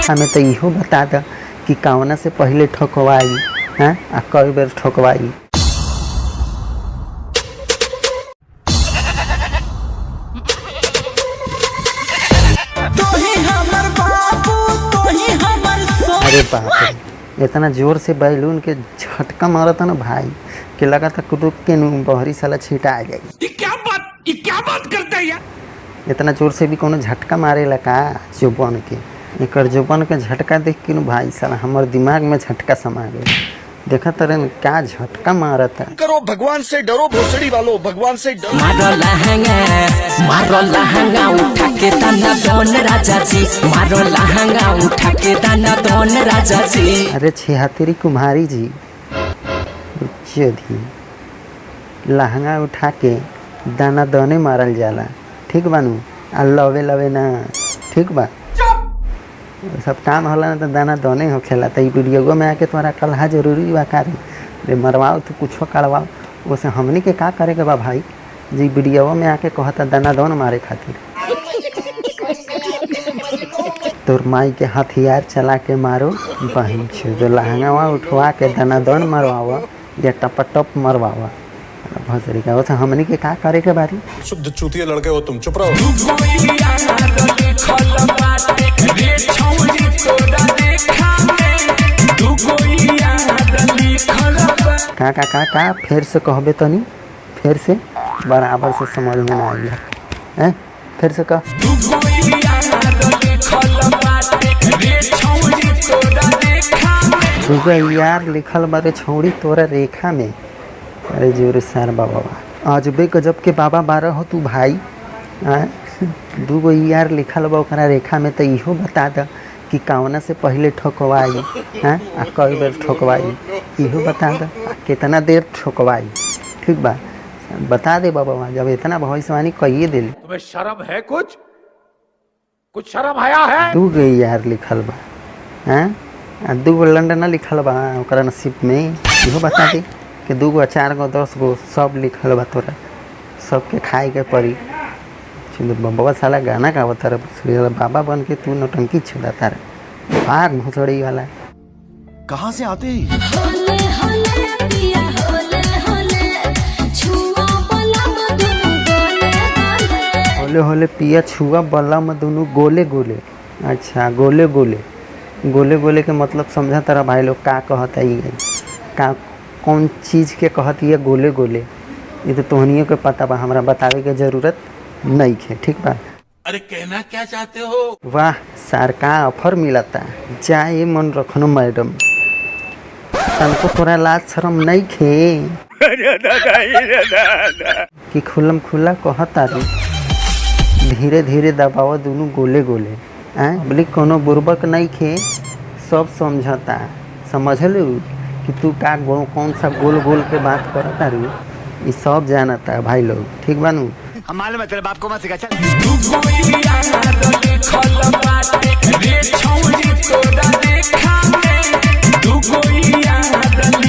रेखा में तो इहो बता द कि कौना से पहले ठोकवाई हैं आ कई बेर ठोकवाई। अरे बाप रे, इतना जोर से बैलून के झटका मारा था ना भाई कि लगा था कुदुक के बहरी साला छीटा आ जाएगी। ये क्या बात करता है यार। इतना जोर से भी कोनो झटका मारेला का जुबान के, एक जुबान के झटका देख के भाई साला हमारे दिमाग में झटका समा गया। देखा तरह क्या झटका मारा था। करो भगवान से डरो भोसड़ी वालों, भगवान से डरो। मारो लहंगा उठा के दाना दोन राजा जी, मारो लहंगा उठा के दाना दोन राजा जी। अरे छिहत्तरी कुम्हारी जी लहंगा उठा के दाना दोने मारल जाला, ठीक बानू आ लवे लवे ना, ठीक बा सब काम होला ना तो दाना दोने हो खेला। तो वीडियो में आके तुम्हारा कलहा जरूरी बा का रे मरवाओ तो कुछ करवाओ, उसे हमनी के का करे के बा भाई जी। वीडियो में आके कहता दाना दोन मारे खातिर तोर माई के हथियार चला के मारो बहन छे, जो लहंगा उठवा के दाना दोन मरवावा या टपटप मरवावा भसरी का। उसे हमनी के का करे के बारी। शुद्ध चूतिया लड़के हो तुम, चुप रहो। का फिर से कहबे तनी, फिर से बराबर से समझ में ना आई है, फिर से कह। दूगो यार लिखल बारे छौड़ी तोरा रेखा में। अरे जोर सार बाबा आज बे गजब के बाबा बारह हो तू भाई। दूगो यार लिखल बा ओकरा रेखा में, तो इहो बता द कि कौना से पहले ठोकवाई हैं आ कई बेर ठोकवाई, इहो बता द कितना देर ठोकवाई, ठीक बा बता दे बाबा। जब इतना भविष्यवाणी कहिए दिल, तुम्हें शर्म है? कुछ शर्म आया है? दूगो यार लिखल बा हैं, दूगो लंडन लिखल बा ओकरा नसीब में, इहो बता दे कि 2 गो 4 गो 10 गो सब लिखल बा तोरा, सबके खाए के पड़ी। बाबा साला गाना का बता रहा बाबा बन के तू नौटंकी छुड़ाता रहा भाग भुसड़ी वाला। कहाँ से आते ही होले होले पिया छुआ बलम दोनों गोले गोले। अच्छा गोले गोले, गोले गोले के मतलब समझा तारा भाई लोग का कहता है, का कौन चीज़ के कहती है गोले गोले, ये तो तोहनियों के पता बा, हमरा बतावे के जरूरत नहीं है, ठीक बा। अरे कहना क्या चाहते हो? वाह सर का ऑफर मिला था, जाए मन रखनो मैडम, तनको थोड़ा लाज शर्म नहीं खे कि खुलम खुला कहता रे धीरे धीरे दबाओ दोनों गोले गोले। बोले कोनो बुर्बक नहीं खे, सब समझता, समझ लो कि तू का कौन सा गोल गोल के बात करता रू, ये सब जानता है भाई लोग, ठीक बानू। हमारे मतलब बाप को मत सिखा चल। दूगो यार